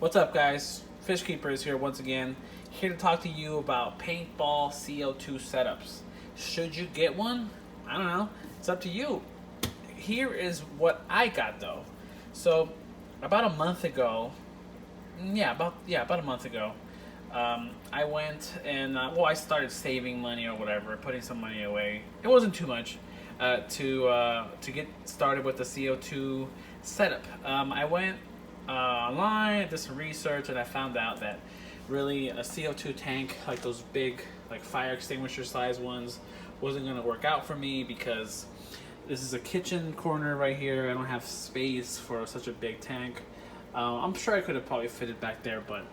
What's up, guys? Fishkeeper is here once again, here to talk to you about Paintball CO2 setups. Should you get one? I don't know. It's up to you. Here is what I got though. So, about a month ago, about a month ago, I went and I started saving money or whatever, putting some money away. It wasn't too much to get started with the CO2 setup. I went online, did some research, and I found out that really a CO2 tank, like those big, like fire extinguisher size ones, wasn't going to work out for me because this is a kitchen corner right here. I don't have space for such a big tank. I'm sure I could have probably fitted back there, but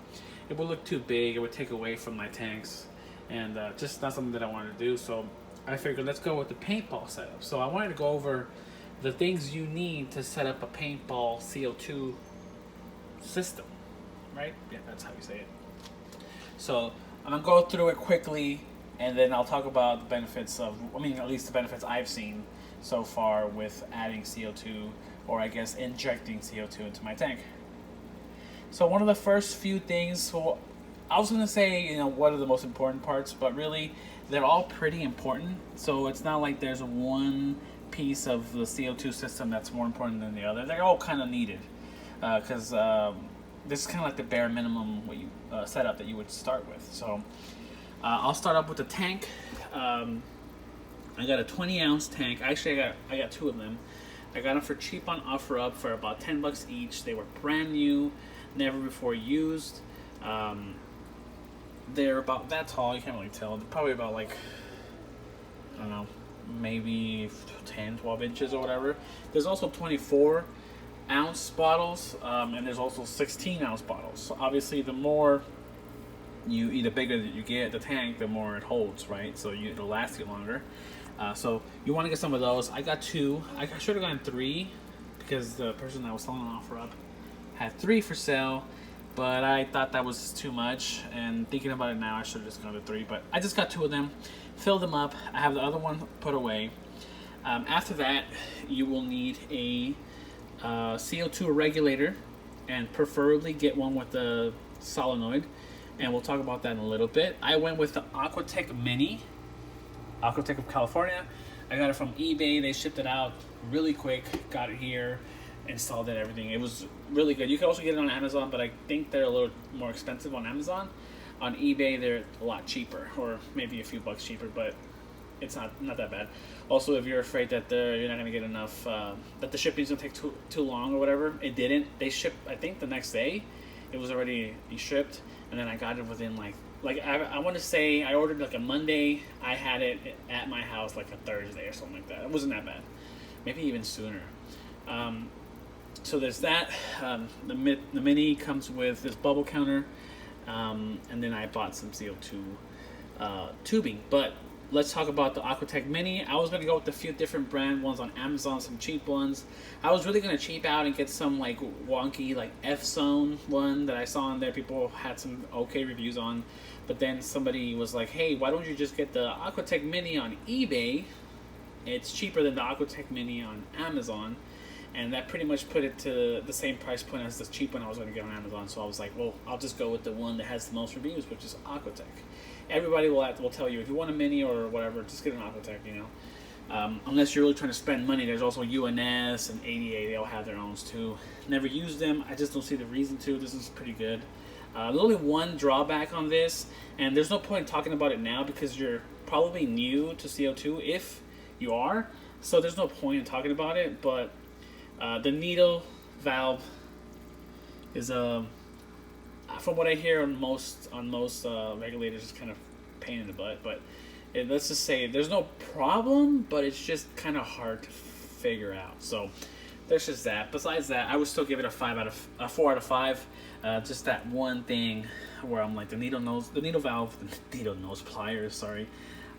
it would look too big. It would take away from my tanks, and just not something that I wanted to do. So I figured let's go with the paintball setup. So I wanted to go over the things you need to set up a paintball CO2 system, right? Yeah, that's how you say it. So I'm gonna go through it quickly, and then I'll talk about the benefits of, at least the benefits I've seen so far with adding CO2, or I guess injecting CO2 into my tank. So one of the first few things, well, I was gonna say, what are the most important parts, but really they're all pretty important. So it's not like there's one piece of the CO2 system that's more important than the other. They're all kind of needed. Because this is kind of like the bare minimum setup that you would start with. So I'll start up with the tank. I got a 20-ounce tank. Actually, I got two of them. I got them for cheap on OfferUp for about $10 each. They were brand new, never before used. They're about that tall. You can't really tell. They're probably about like, I don't know, maybe 10, 12 inches or whatever. There's also 24-ounce bottles, and there's also 16-ounce bottles. So obviously, the bigger that you get the tank, the more it holds, right? So it'll last you longer. So you want to get some of those. I got two. I should have gotten three because the person that was selling on OfferUp had three for sale, but I thought that was too much. And thinking about it now, I should have just gone to three. But I just got two of them, filled them up. I have the other one put away. After that, you will need a CO2 regulator, and preferably get one with the solenoid, and we'll talk about that in a little bit. I went with the Aquatech Mini, Aquatech of California. I got it from eBay. They shipped it out really quick, got it here, installed it, everything. It was really good. You can also get it on Amazon, but I think they're a little more expensive on Amazon. On eBay, they're a lot cheaper, or maybe a few bucks cheaper, but it's not that bad. Also, if you're afraid that you're not going to get enough, that the shipping's going to take too long or whatever, it didn't. They shipped, I think, the next day. It was already shipped, and then I got it within I want to say I ordered like a Monday. I had it at my house like a Thursday or something like that. It wasn't that bad. Maybe even sooner. So there's that. The Mini comes with this bubble counter, and then I bought some CO2 tubing. But let's talk about the Aquatech Mini. I was going to go with a few different brand ones on Amazon, some cheap ones. I was really going to cheap out and get some like wonky like F-Zone one that I saw on there. People had some okay reviews on. But then somebody was like, hey, why don't you just get the Aquatech Mini on eBay? It's cheaper than the Aquatech Mini on Amazon. And that pretty much put it to the same price point as the cheap one I was going to get on Amazon. So I was like, well, I'll just go with the one that has the most reviews, which is Aquatech. Everybody will tell you, if you want a Mini or whatever, just get an Aquatech, unless you're really trying to spend money. There's also UNS and ADA. They all have their owns too. Never used them. I just don't see the reason to. This is pretty good. There's only one drawback on this, and there's no point in talking about it now because you're probably new to CO2 if you are. So there's no point in talking about it, but the needle valve is from what I hear on most regulators, it's kind of pain in the butt. But let's just say there's no problem, but it's just kind of hard to figure out. So there's just that. Besides that, I would still give it a 4 out of 5. Just that one thing where I'm like the needle nose pliers. Sorry,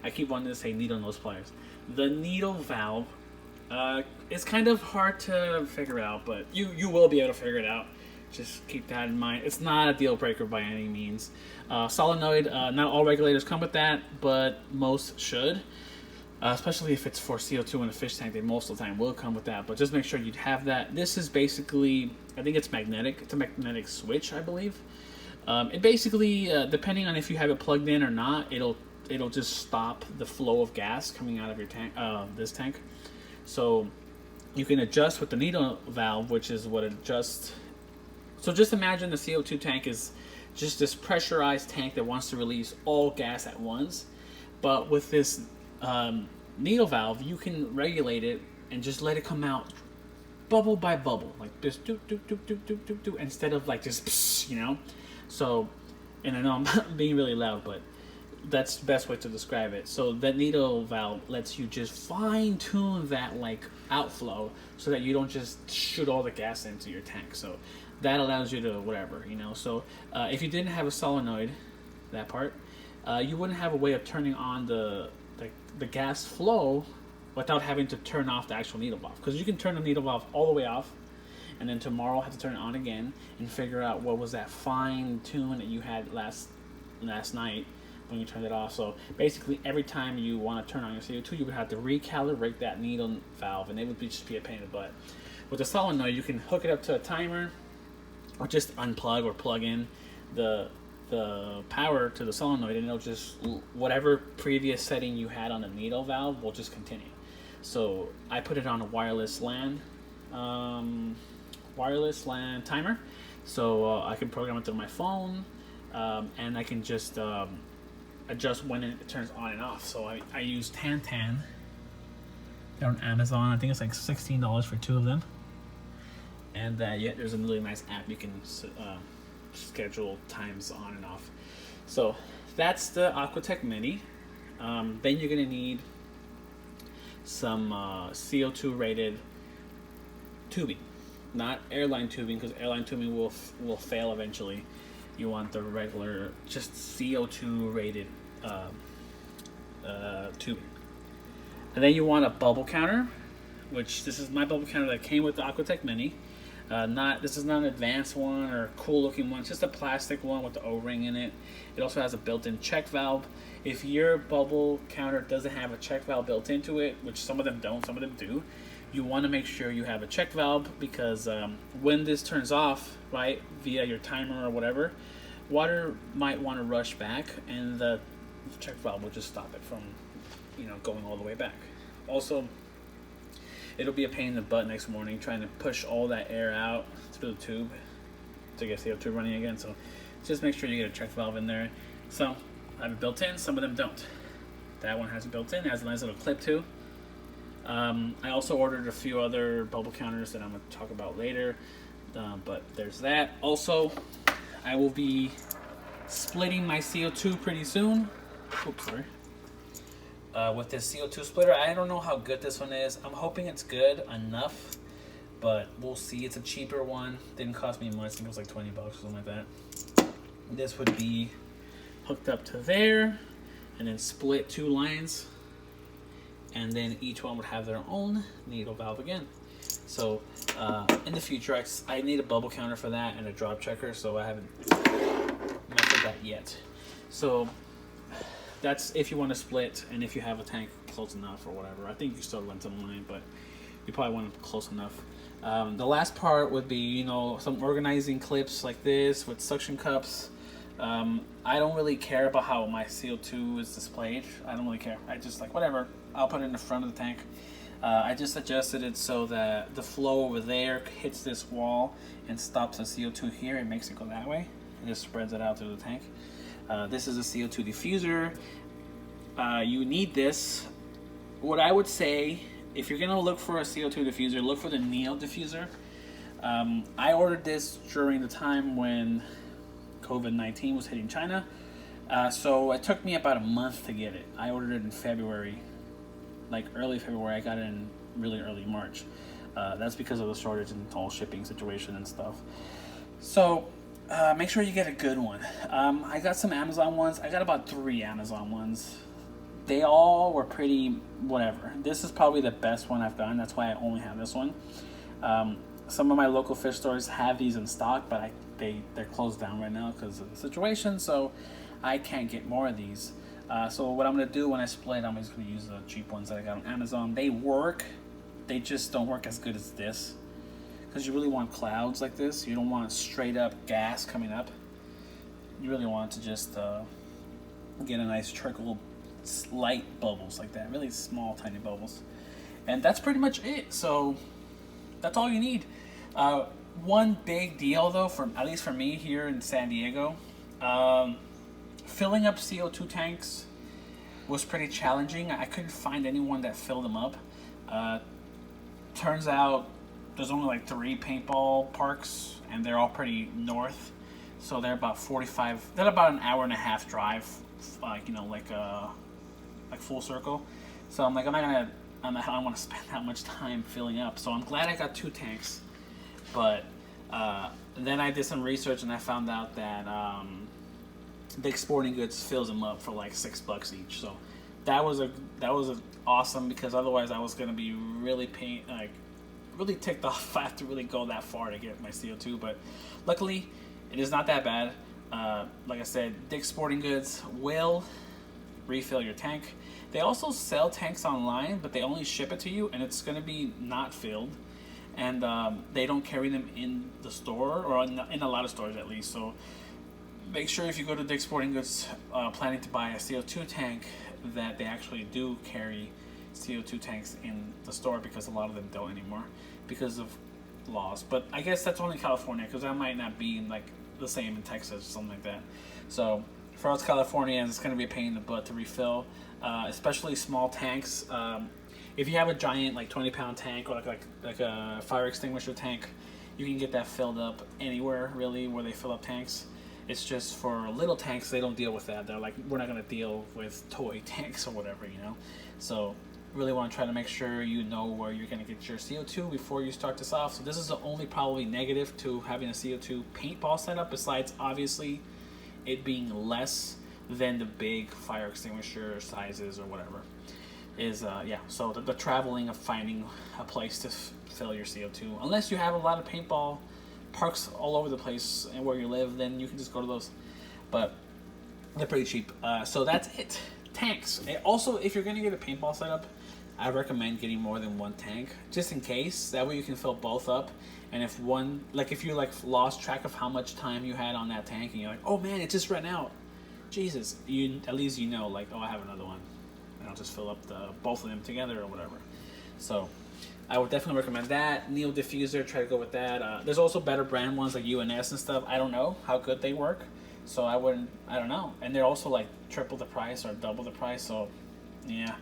I keep wanting to say needle nose pliers. The needle valve is kind of hard to figure out, but you will be able to figure it out. Just keep that in mind. It's not a deal breaker by any means. Solenoid, not all regulators come with that, but most should. especially if it's for CO2 in a fish tank. They most of the time will come with that, but just make sure you have that. This is basically, I think it's magnetic. It's a magnetic switch, I believe. It basically, depending on if you have it plugged in or not, it'll just stop the flow of gas coming out of your tank, this tank. So you can adjust with the needle valve, which is what adjusts. So just imagine the CO2 tank is just this pressurized tank that wants to release all gas at once. But with this needle valve, you can regulate it and just let it come out bubble by bubble, like this, do, instead of like just, pss, you know. So, and I know I'm being really loud, but that's the best way to describe it. So that needle valve lets you just fine tune that like outflow so that you don't just shoot all the gas into your tank. So that allows you to whatever, you know. So if you didn't have a solenoid, that part, you wouldn't have a way of turning on the gas flow without having to turn off the actual needle valve, because you can turn the needle valve all the way off and then tomorrow have to turn it on again and figure out what was that fine tune that you had last night when you turned it off. So basically every time you want to turn on your CO2, you would have to recalibrate that needle valve, and it would just be a pain in the butt. With the solenoid, you can hook it up to a timer or just unplug or plug in the power to the solenoid, and it'll just, whatever previous setting you had on the needle valve will just continue. So I put it on a wireless LAN timer, so I can program it through my phone, and I can just adjust when it turns on and off. So I use Tan. They're on Amazon. I think it's like $16 for 2 of them. And yeah, there's a really nice app you can schedule times on and off. So that's the Aquatech Mini. Then you're gonna need some CO2 rated tubing, not airline tubing, because airline tubing will fail eventually. You want the regular, just CO2 rated tubing. And then you want a bubble counter, which this is my bubble counter that came with the Aquatech Mini. This is not an advanced one or a cool looking one, it's just a plastic one with the O-ring in it. It also has a built-in check valve. If your bubble counter doesn't have a check valve built into it, which some of them don't, some of them do, you want to make sure you have a check valve, because when this turns off, right, via your timer or whatever, water might want to rush back, and the check valve will just stop it from, you know, going all the way back. Also, it'll be a pain in the butt next morning trying to push all that air out through the tube to get CO2 running again. So just make sure you get a check valve in there. Some have it built in, some of them don't. That one has it built in, it has a nice little clip too. I also ordered a few other bubble counters that I'm going to talk about later, but there's that. Also, I will be splitting my CO2 pretty soon. Oops, sorry. With this CO2 splitter. I don't know how good this one is. I'm hoping it's good enough, but we'll see. It's a cheaper one. Didn't cost me much. I think it was like $20 or something like that. This would be hooked up to there and then split 2 lines, and then each one would have their own needle valve again. So in the future, I need a bubble counter for that and a drop checker, so I haven't messed with that yet. So that's if you want to split and if you have a tank close enough or whatever. I think you still run some line, but you probably want it close enough. The last part would be, you know, some organizing clips like this with suction cups. I don't really care about how my CO2 is displayed. I don't really care. I just like, whatever, I'll put it in the front of the tank. I just adjusted it so that the flow over there hits this wall and stops the CO2 here. It makes it go that way. It just spreads it out through the tank. This is a CO2 diffuser. You need this. What I would say, if you're gonna look for a CO2 diffuser, look for the Neo diffuser. I ordered this during the time when COVID-19 was hitting China, so it took me about a month to get it. I ordered it in February, like early February. I got it in really early March. That's because of the shortage and whole shipping situation and stuff. So make sure you get a good one. I got some Amazon ones. I got about 3 Amazon ones. They all were pretty whatever. This is probably the best one I've gotten. That's why I only have this one. Some of my local fish stores have these in stock, but they're closed down right now because of the situation, so I can't get more of these. So what I'm gonna do when I split, I'm just gonna use the cheap ones that I got on Amazon. They work, they just don't work as good as this, because you really want clouds like this. You don't want straight up gas coming up. You really want to just get a nice trickle, light bubbles like that, really small tiny bubbles. And that's pretty much it. So that's all you need. One big deal though, at least for me here in San Diego, filling up CO2 tanks was pretty challenging. I couldn't find anyone that filled them up. Turns out there's only like 3 paintball parks, and they're all pretty north, so they're about 45. They're about an hour and a half drive, like full circle. So I'm like, I don't want to spend that much time filling up. So I'm glad I got 2 tanks, but then I did some research and I found out that Dick's Sporting Goods fills them up for like $6 each. So that was awesome, because otherwise I was gonna be really really ticked off if I have to really go that far to get my CO2. But luckily, it is not that bad. Like I said, Dick's Sporting Goods will refill your tank. They also sell tanks online, but they only ship it to you, and it's going to be not filled. And they don't carry them in the store, or in a lot of stores at least. So make sure if you go to Dick's Sporting Goods planning to buy a CO2 tank, that they actually do carry CO2 tanks in the store, because a lot of them don't anymore because of laws. But I guess that's only California, because that might not be like the same in Texas or something like that. So for us Californians, it's going to be a pain in the butt to refill, especially small tanks. If you have a giant like 20-pound tank, or like a fire extinguisher tank, you can get that filled up anywhere really where they fill up tanks. It's just for little tanks, they don't deal with that. They're like, we're not going to deal with toy tanks or whatever, you know. So really want to try to make sure you know where you're going to get your CO2 before you start this off. So this is the only probably negative to having a CO2 paintball setup, besides obviously it being less than the big fire extinguisher sizes or whatever. Is so the traveling of finding a place to fill your CO2, unless you have a lot of paintball parks all over the place and where you live, then you can just go to those, but they're pretty cheap. So that's it. Tanks. And also, if you're gonna get a paintball setup, I recommend getting more than 1 tank, just in case. That way you can fill both up. And if one, like if you like lost track of how much time you had on that tank, and you're like, oh man, it just ran out, Jesus, you at least you know, like, oh, I have another one, and I'll just fill up both of them together or whatever. So I would definitely recommend that. Neo Diffuser, try to go with that. There's also better brand ones like UNS and stuff. I don't know how good they work, so I don't know. And they're also like triple the price or double the price, so yeah.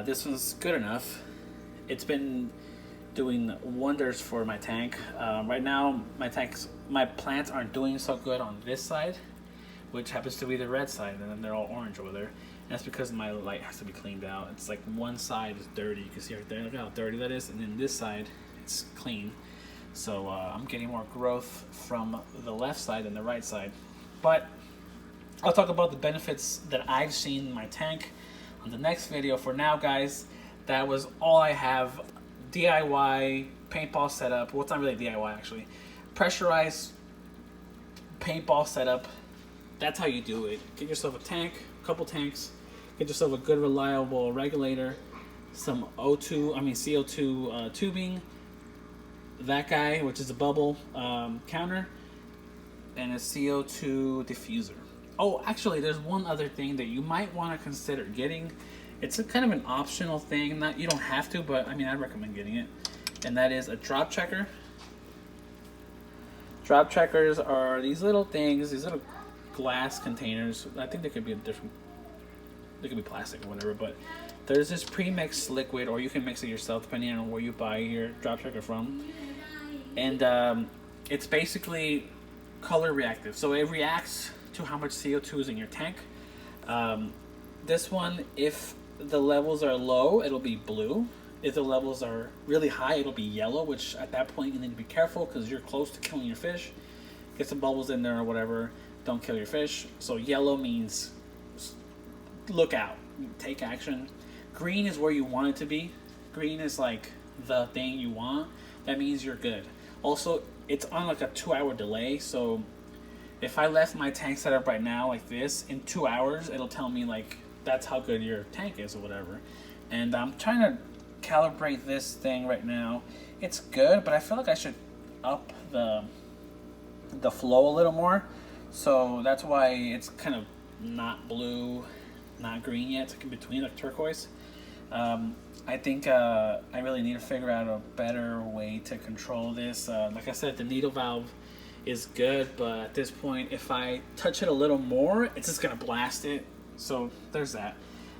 This one's good enough. It's been doing wonders for my tank. Right now, my plants aren't doing so good on this side, which happens to be the red side, and then they're all orange over there. And that's because my light has to be cleaned out. It's like one side is dirty. You can see right there. Look how dirty that is. And then this side, it's clean. So I'm getting more growth from the left side than the right side. But I'll talk about the benefits that I've seen in my tank on the next video. For now, guys, that was all I have. DIY paintball setup. Well, it's not really DIY actually. Pressurized paintball setup. That's how you do it. Get yourself a tank, a couple tanks. Get yourself a good, reliable regulator, some CO2 tubing, that guy, which is a bubble counter, and a CO2 diffuser. Oh, actually, there's one other thing that you might want to consider getting. It's a kind of an optional thing. You don't have to, but I mean, I recommend getting it. And that is a drop checker. Drop checkers are these little things, these little glass containers. I think they could be they could be plastic or whatever, but there's this pre-mixed liquid, or you can mix it yourself depending on where you buy your drop checker from. And it's basically color reactive, so it reacts to how much CO2 is in your tank. This one, if the levels are low, it'll be blue. If the levels are really high, it'll be yellow, which at that point you need to be careful because you're close to killing your fish. Get some bubbles in there or whatever, don't kill your fish. So yellow means look out, take action. Green is where you want it to be. Green is like the thing you want. That means you're good. Also, it's on like a 2-hour delay, so if I left my tank set up right now like this, in 2 hours, it'll tell me like that's how good your tank is or whatever. And I'm trying to calibrate this thing right now. It's good, but I feel like I should up the flow a little more. So that's why it's kind of not blue, not green yet. It's like in between, like turquoise. I think I really need to figure out a better way to control this. Like I said, the needle valve is good, but at this point, if I touch it a little more, it's just gonna blast it. So there's that.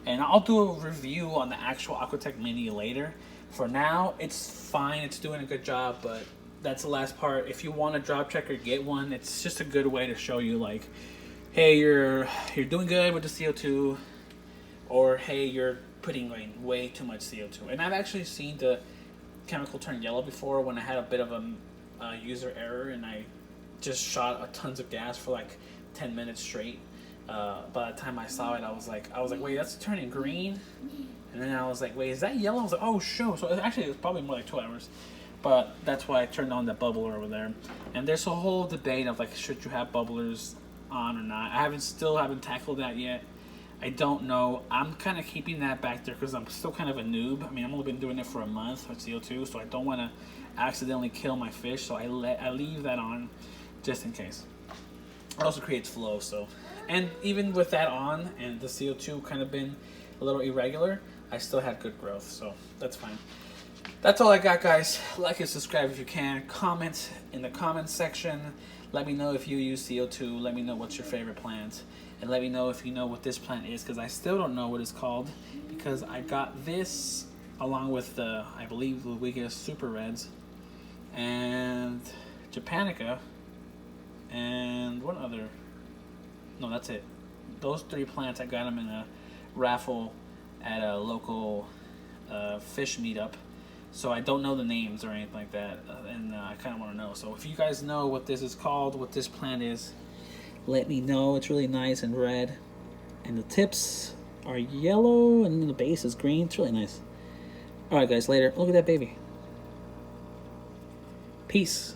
And I'll do a review on the actual Aquatech Mini later. For now, it's fine. It's doing a good job, but that's the last part. If you want a drop check or get one, it's just a good way to show you like, hey, you're doing good with the CO2, or hey, you're putting way too much CO2. And I've actually seen the chemical turn yellow before when I had a bit of a user error and I just shot a tons of gas for like 10 minutes straight. By the time I saw it, I was like, wait, that's turning green. And then I was like, wait, is that yellow? I was like, oh, shoot. So actually, it was probably more like 2 hours. But that's why I turned on the bubbler over there. And there's a whole debate of like, should you have bubblers on or not? I still haven't tackled that yet. I don't know. I'm kind of keeping that back there because I'm still kind of a noob. I mean, I've only been doing it for a month with CO2, so I don't want to accidentally kill my fish. So I leave that on just in case. It also creates flow. So, and even with that on and the CO2 kind of been a little irregular, I still had good growth. So that's fine. That's all I got, guys. Like and subscribe if you can. Comment in the comments section. Let me know if you use CO2. Let me know what's your favorite plant. And let me know if you know what this plant is, because I still don't know what it's called. Because I got this along with the, I believe, the weakest Super Reds. And Japanica. And what other? No, that's it. Those 3 plants, I got them in a raffle at a local fish meetup. So I don't know the names or anything like that, and I kind of want to know. So if you guys know what this is called, what this plant is, let me know. It's really nice and red, and the tips are yellow, and the base is green. It's really nice. All right, guys, later. Look at that baby. Peace.